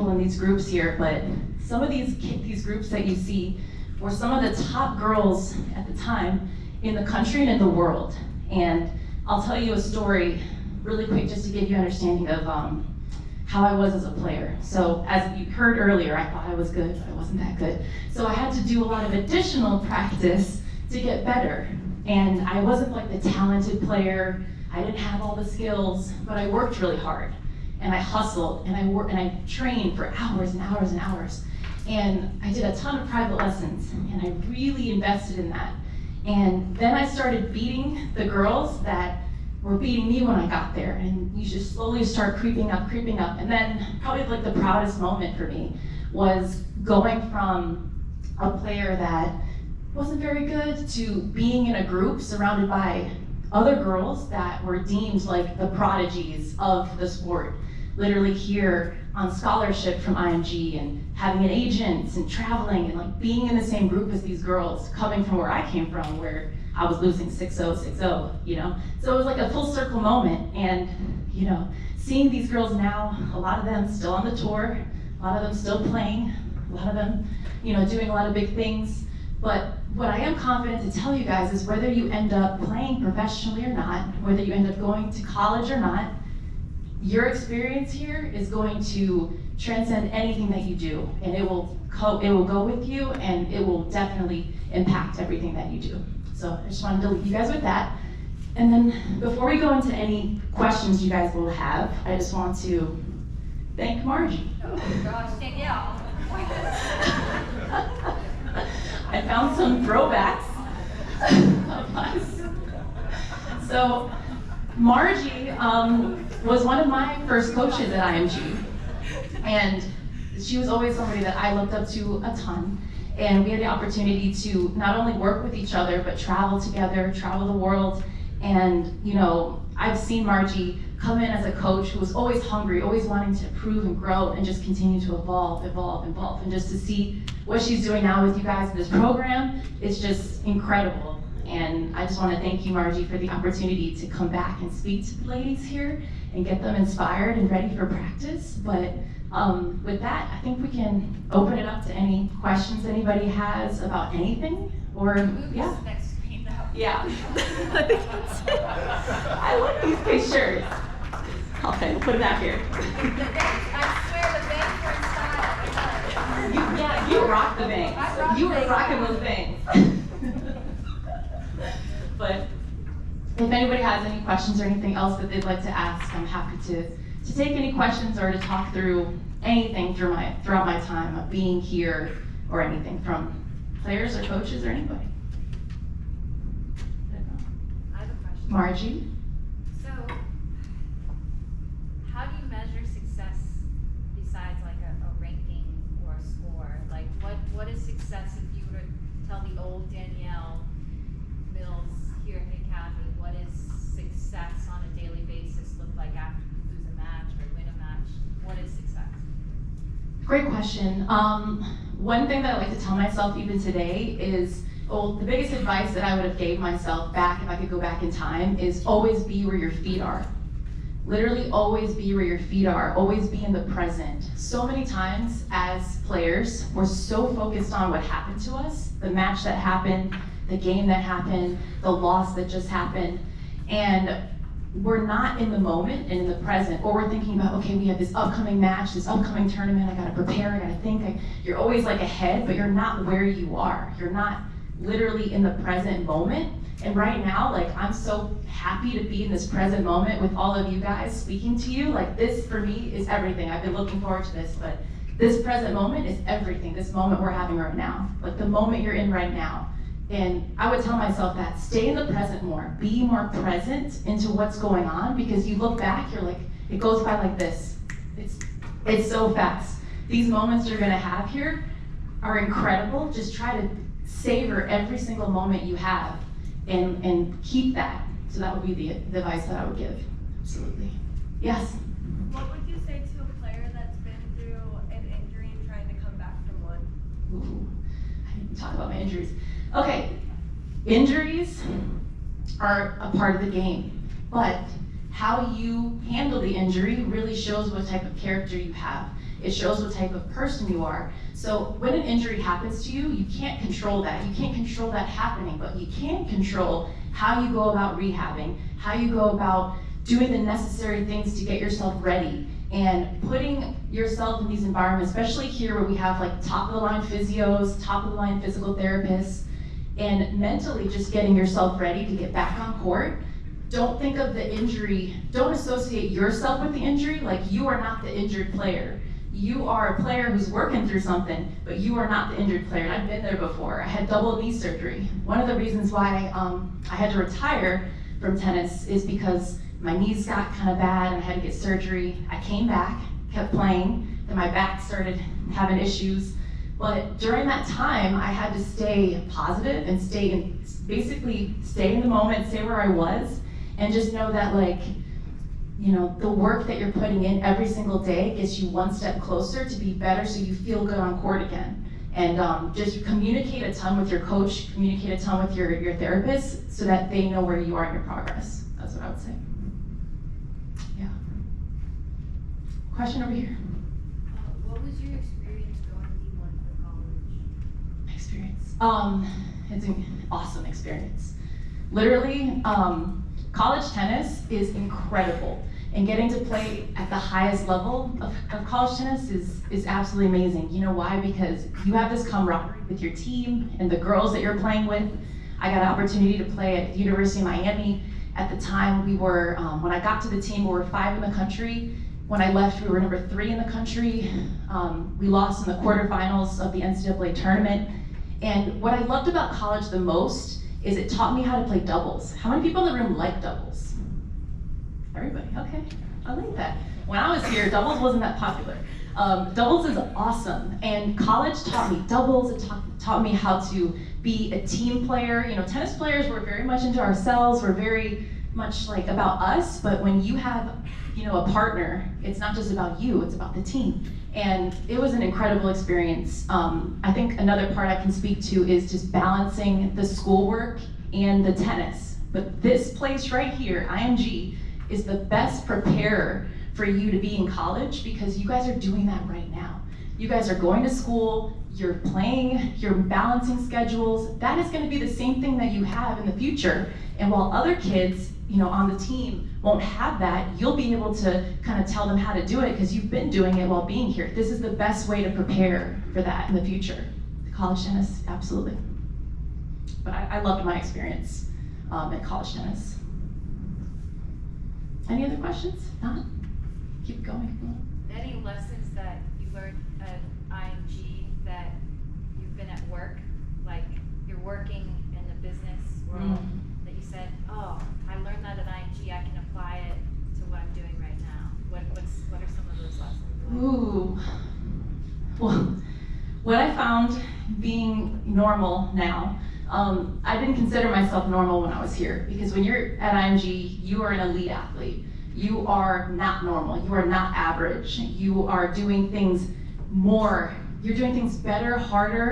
people in these groups here, but some of these groups that you see were some of the top girls at the time in the country and in the world. And I'll tell you a story really quick just to give you an understanding of how I was as a player. So as you heard earlier, I thought I was good, but I wasn't that good. So I had to do a lot of additional practice to get better. And I wasn't like the talented player. I didn't have all the skills, but I worked really hard. And I hustled, and I trained for hours and hours and hours. And I did a ton of private lessons, and I really invested in that. And then I started beating the girls that were beating me when I got there. And you just slowly start creeping up. And then probably like the proudest moment for me was going from a player that wasn't very good to being in a group surrounded by other girls that were deemed like the prodigies of the sport. Literally here on scholarship from IMG and having an agent and traveling and like being in the same group as these girls coming from where I came from, where I was losing 6-0, 6-0, you know? So it was like a full circle moment. And, you know, seeing these girls now, a lot of them still on the tour, a lot of them still playing, a lot of them, you know, doing a lot of big things. But what I am confident to tell you guys is whether you end up playing professionally or not, whether you end up going to college or not, your experience here is going to transcend anything that you do, and it will go with you, and it will definitely impact everything that you do. So I just wanted to leave you guys with that. And then before we go into any questions you guys will have, I just want to thank Margie. Oh gosh, Danielle. I found some throwbacks of us. So Margie was one of my first coaches at IMG, and she was always somebody that I looked up to a ton. And we had the opportunity to not only work with each other, but travel together, travel the world. And, you know, I've seen Margie come in as a coach who was always hungry, always wanting to improve and grow and just continue to evolve. And just to see what she's doing now with you guys in this program is just incredible. And I just want to thank you, Margie, for the opportunity to come back and speak to the ladies here and get them inspired and ready for practice. But with that, I think we can open it up to any questions anybody has about anything, or yeah. Next screen though. Yeah. I like these pictures. Okay, we'll put it out here. I swear the bangs were in style. Yeah, you rock the bangs. You were rocking those bangs. But if anybody has any questions or anything else that they'd like to ask, I'm happy to take any questions or to talk through anything throughout my time of being here, or anything from players or coaches or anybody. I have a question. Margie? So, how do you measure success besides like a ranking or a score? Like what is success if you were to tell the old Danielle Mills here at the Academy, what is success on a daily basis look like after you lose a match or win a match? What is success? Great question. One thing that I like to tell myself even today is, the biggest advice that I would have gave myself back if I could go back in time is always be where your feet are. Literally always be where your feet are, always be in the present. So many times as players, we're so focused on what happened to us, the match that happened, the game that happened, the loss that just happened, and we're not in the moment and in the present, or we're thinking about, okay, we have this upcoming match, this upcoming tournament, I gotta prepare, I gotta think. You're always like ahead, but you're not where you are. You're not literally in the present moment. And right now, like, I'm so happy to be in this present moment with all of you guys speaking to you. Like, this for me is everything. I've been looking forward to this, but this present moment is everything. This moment we're having right now, like the moment you're in right now. And I would tell myself that, stay in the present more, be more present into what's going on, because you look back, you're like, it goes by like this. It's so fast. These moments you're gonna have here are incredible. Just try to savor every single moment you have and keep that. So that would be the advice that I would give. Absolutely. Yes? What would you say to a player that's been through an injury and trying to come back from one? Ooh, I didn't talk about my injuries. Okay, injuries are a part of the game, but how you handle the injury really shows what type of character you have. It shows what type of person you are. So when an injury happens to you, you can't control that. You can't control that happening, but you can control how you go about rehabbing, how you go about doing the necessary things to get yourself ready, and putting yourself in these environments, especially here where we have like top of the line physios, top of the line physical therapists, and mentally just getting yourself ready to get back on court. Don't think of the injury, don't associate yourself with the injury. Like, you are not the injured player. You are a player who's working through something, but you are not the injured player. And I've been there before. I had double knee surgery. One of the reasons why I had to retire from tennis is because my knees got kind of bad and I had to get surgery. I came back, kept playing, then my back started having issues. But during that time, I had to stay positive and basically stay in the moment, stay where I was, and just know that, like, you know, the work that you're putting in every single day gets you one step closer to be better so you feel good on court again. And just communicate a ton with your coach, communicate a ton with your therapist so that they know where you are in your progress. That's what I would say. Yeah. Question over here. What was your experience going D1 for college? Experience. It's an awesome experience. Literally, college tennis is incredible. And getting to play at the highest level of college tennis is absolutely amazing. You know why? Because you have this camaraderie with your team and the girls that you're playing with. I got an opportunity to play at the University of Miami. At the time, we were, when I got to the team, we were 5 in the country. When I left, we were number 3 in the country. We lost in the quarterfinals of the NCAA tournament. And what I loved about college the most is it taught me how to play doubles. How many people in the room like doubles? Everybody, okay, I like that. When I was here, doubles wasn't that popular. Doubles is awesome, and college taught me doubles. It taught me how to be a team player. You know, tennis players, we're very much into ourselves. We're very much like about us, but when you have, you know, a partner, it's not just about you, it's about the team. And it was an incredible experience. I think another part I can speak to is just balancing the schoolwork and the tennis. But this place right here, IMG, is the best preparer for you to be in college because you guys are doing that right now. You guys are going to school, you're playing, you're balancing schedules. That is going to be the same thing that you have in the future. And while other kids, you know, on the team won't have that, you'll be able to kind of tell them how to do it because you've been doing it while being here. This is the best way to prepare for that in the future. College tennis, absolutely. But I loved my experience at college tennis. Any other questions? Not? Keep going. Any lessons that you learned at IMG that you've been at work, like you're working in the business world, that you said, oh, I learned that at IMG, I can apply it to what I'm doing right now? What are some of those lessons? Ooh. Well, what I found being normal now, I didn't consider myself normal when I was here because when you're at IMG, you are an elite athlete. You are not normal. You are not average. You are doing things more. You're doing things better, harder.